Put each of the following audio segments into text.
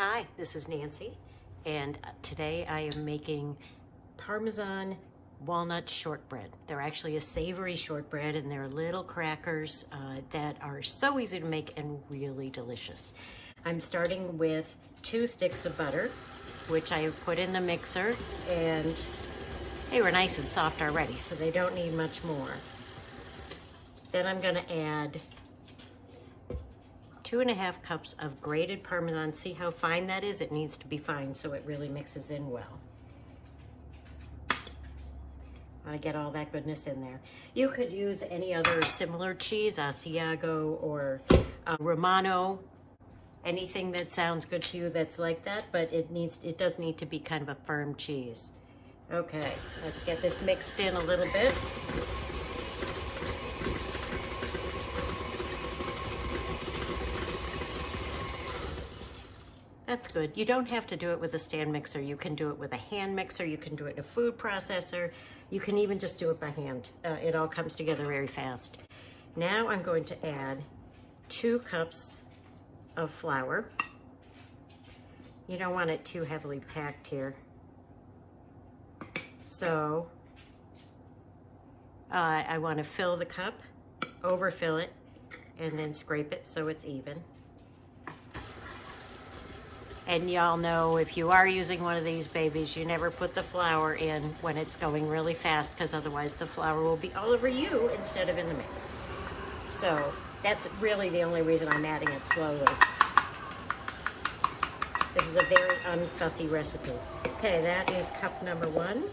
Hi, this is Nancy, and today I am making Parmesan walnut shortbread. They're actually a savory shortbread, and they're little crackers that are so easy to make and really delicious. I'm starting with 2 sticks of butter, which I have put in the mixer, and they were nice and soft already, so they don't need much more. Then I'm going to add 2.5 cups of grated Parmesan. See how fine that is? It needs to be fine so it really mixes in well. I get all that goodness in there. You could use any other similar cheese, Asiago or Romano, anything that sounds good to you that's like that, but it does need to be kind of a firm cheese. Okay, let's get this mixed in a little bit. That's good. You don't have to do it with a stand mixer. You can do it with a hand mixer. You can do it in a food processor. You can even just do it by hand. It all comes together very fast. Now I'm going to add 2 cups of flour. You don't want it too heavily packed here. So I want to fill the cup, overfill it, and then scrape it so it's even. And y'all know if you are using one of these babies, you never put the flour in when it's going really fast, because otherwise the flour will be all over you instead of in the mix. So that's really the only reason I'm adding it slowly. This is a very unfussy recipe. Okay, that is cup number 1.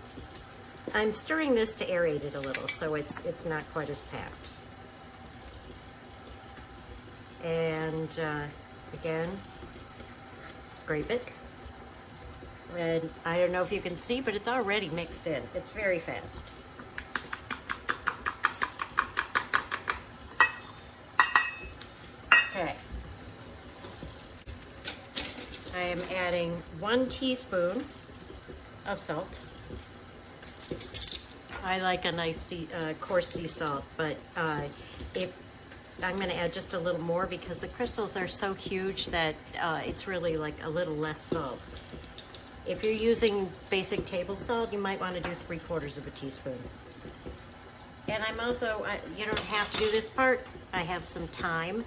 I'm stirring this to aerate it a little so it's not quite as packed. And again, scrape it. And I don't know if you can see, but it's already mixed in. It's very fast. Okay. I am adding 1 teaspoon of salt. I like a nice coarse sea salt, but if I'm going to add just a little more because the crystals are so huge that it's really like a little less salt. If you're using basic table salt, you might want to do 3/4 of a teaspoon. And I'm also, you don't have to do this part. I have some thyme.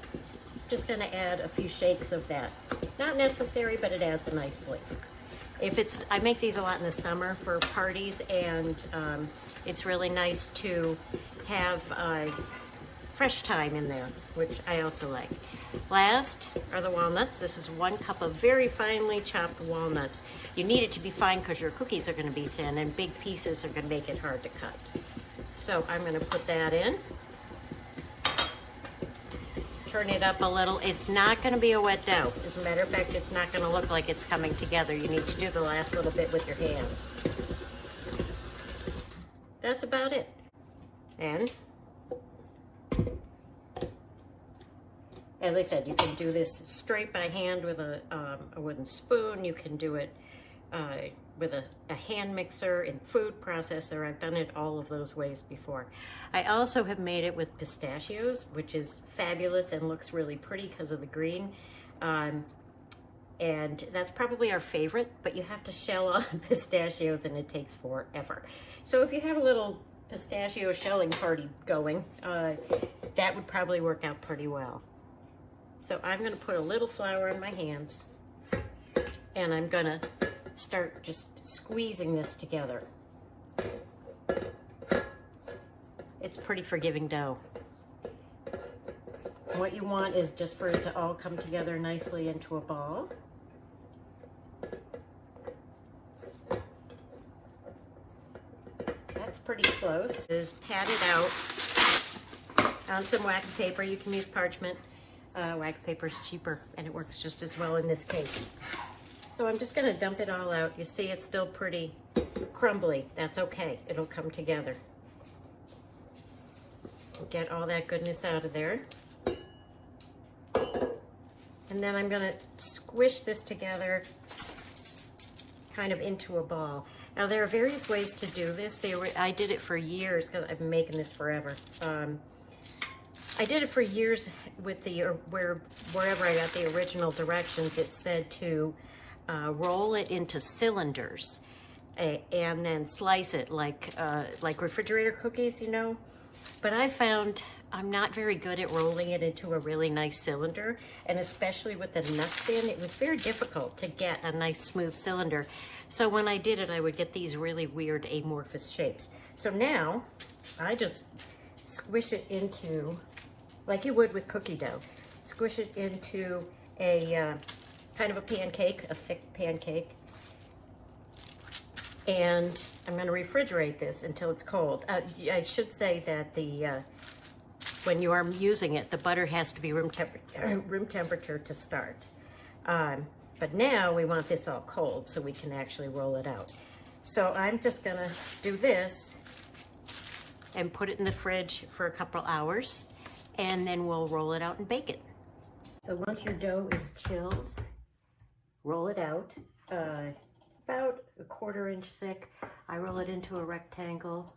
Just going to add a few shakes of that. Not necessary, but it adds a nice flavor. I make these a lot in the summer for parties, and it's really nice to have fresh thyme in there, which I also like. Last are the walnuts. This is 1 cup of very finely chopped walnuts. You need it to be fine because your cookies are going to be thin, and big pieces are going to make it hard to cut. So I'm going to put that in. Turn it up a little. It's not going to be a wet dough. As a matter of fact, it's not going to look like it's coming together. You need to do the last little bit with your hands. That's about it. And as I said, you can do this straight by hand with a wooden spoon. You can do it with a hand mixer and food processor. I've done it all of those ways before. I also have made it with pistachios, which is fabulous and looks really pretty because of the green. And that's probably our favorite, but you have to shell on pistachios and it takes forever. So if you have a little pistachio shelling party going, that would probably work out pretty well. So I'm going to put a little flour in my hands, and I'm going to start just squeezing this together. It's pretty forgiving dough. What you want is just for it to all come together nicely into a ball. That's pretty close. It is patted out on some wax paper. You can use parchment. Wax paper is cheaper, and it works just as well in this case. So I'm just going to dump it all out. You see it's still pretty crumbly. That's okay. It'll come together. Get all that goodness out of there. And then I'm going to squish this together kind of into a ball. Now there are various ways to do this. I did it for years because I've been making this forever. I did it for years with wherever I got the original directions. It said to roll it into cylinders and then slice it like refrigerator cookies, you know. But I found I'm not very good at rolling it into a really nice cylinder, and especially with the nuts in, it was very difficult to get a nice smooth cylinder. So when I did it, I would get these really weird amorphous shapes. So now I just squish it into, like you would with cookie dough, squish it into a kind of a pancake, a thick pancake. And I'm going to refrigerate this until it's cold. I should say that when you are using it, the butter has to be room temperature to start. But now we want this all cold so we can actually roll it out. So I'm just going to do this and put it in the fridge for a couple hours, and then we'll roll it out and bake it. So once your dough is chilled, roll it out. About a 1/4 inch thick. I roll it into a rectangle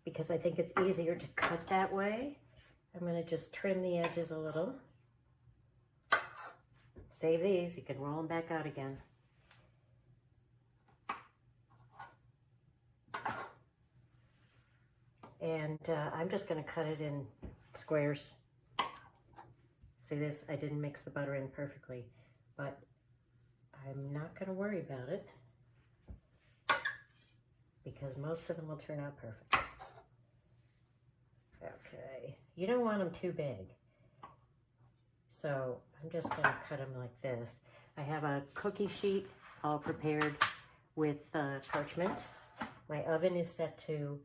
because I think it's easier to cut that way. I'm going to just trim the edges a little. Save these, you can roll them back out again. And I'm just going to cut it in squares. See this? I didn't mix the butter in perfectly, but I'm not going to worry about it because most of them will turn out perfect. Okay, you don't want them too big. So I'm just going to cut them like this. I have a cookie sheet all prepared with parchment. My oven is set to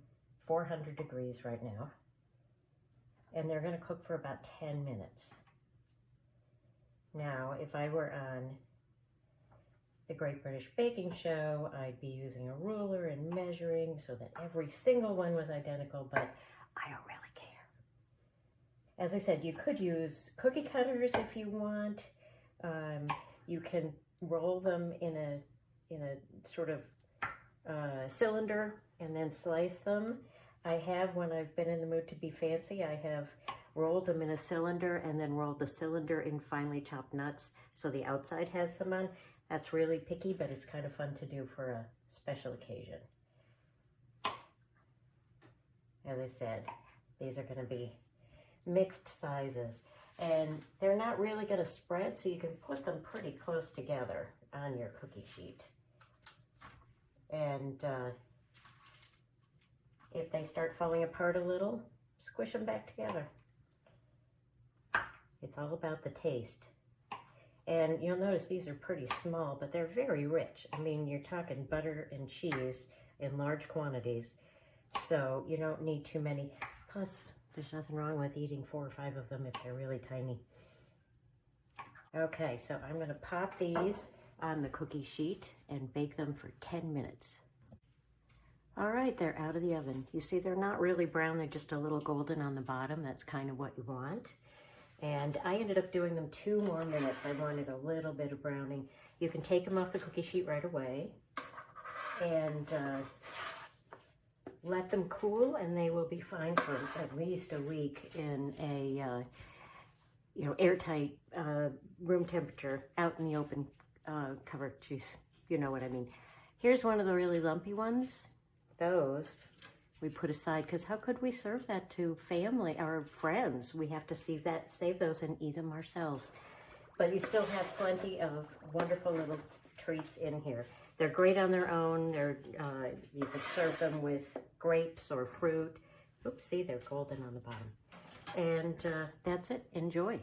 400 degrees right now. And they're going to cook for about 10 minutes. Now, if I were on the Great British Baking Show, I'd be using a ruler and measuring so that every single one was identical, but I don't really care. As I said, you could use cookie cutters if you want. You can roll them in a sort of cylinder and then slice them. I have, when I've been in the mood to be fancy, I have rolled them in a cylinder and then rolled the cylinder in finely chopped nuts so the outside has some on. That's really picky, but it's kind of fun to do for a special occasion. As I said, these are going to be mixed sizes, and they're not really going to spread, so you can put them pretty close together on your cookie sheet. And if they start falling apart a little, squish them back together. It's all about the taste. And you'll notice these are pretty small, but they're very rich. I mean, you're talking butter and cheese in large quantities, so you don't need too many. Plus, there's nothing wrong with eating 4 or 5 of them if they're really tiny. Okay, so I'm going to pop these on the cookie sheet and bake them for 10 minutes. All right, they're out of the oven. You see, they're not really brown. They're just a little golden on the bottom. That's kind of what you want. And I ended up doing them 2 more minutes. I wanted a little bit of browning. You can take them off the cookie sheet right away and let them cool, and they will be fine for at least a week in a airtight room temperature, out in the open cover. Geez, you know what I mean. Here's one of the really lumpy ones. Those we put aside because how could we serve that to family or friends? We have to save those and eat them ourselves. But you still have plenty of wonderful little treats in here. They're great on their own. You could serve them with grapes or fruit. Oops, see, they're golden on the bottom. And that's it. Enjoy.